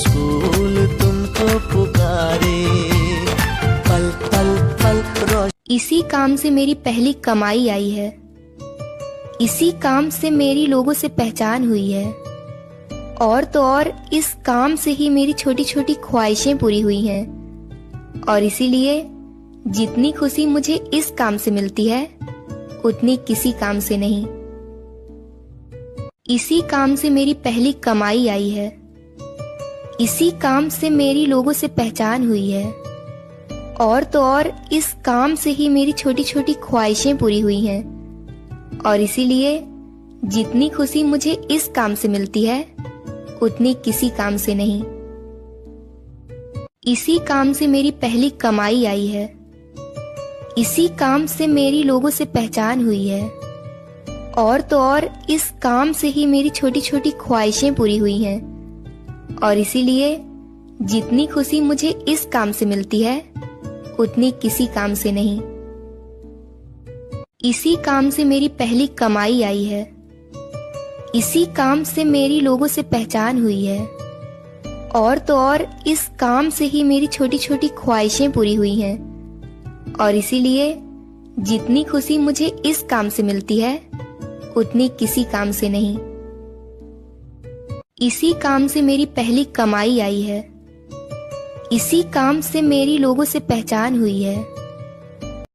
School तुमको पुकारे। पल पल पल इसी काम से मेरी पहली कमाई आई है, इसी काम से मेरी लोगों से पहचान हुई है, और तो और इस काम से ही मेरी छोटी छोटी ख्वाहिशें पूरी हुई हैं। और इसीलिए जितनी खुशी मुझे इस काम से मिलती है उतनी किसी काम से नहीं। इसी काम से मेरी पहली कमाई आई है, इसी काम से मेरी लोगों से पहचान हुई है, और तो और इस काम से ही मेरी छोटी छोटी ख्वाहिशें पूरी हुई हैं। और इसीलिए जितनी खुशी मुझे इस काम से मिलती है उतनी किसी काम से नहीं। इसी काम से मेरी पहली कमाई आई है, इसी काम से मेरी लोगों से पहचान हुई है, और तो और इस काम से ही मेरी छोटी छोटी ख्वाहिशें पूरी हुई हैं। और इसीलिए जितनी खुशी मुझे इस काम से मिलती है उतनी किसी काम से नहीं। इसी काम से मेरी पहली कमाई आई है, इसी काम से मेरी लोगों से पहचान हुई है, और तो और इस काम से ही मेरी छोटी छोटी ख्वाहिशें पूरी हुई हैं। और इसीलिए जितनी खुशी मुझे इस काम से मिलती है उतनी किसी काम से नहीं। इसी काम से मेरी पहली कमाई आई है, इसी काम से मेरी लोगों से पहचान हुई है,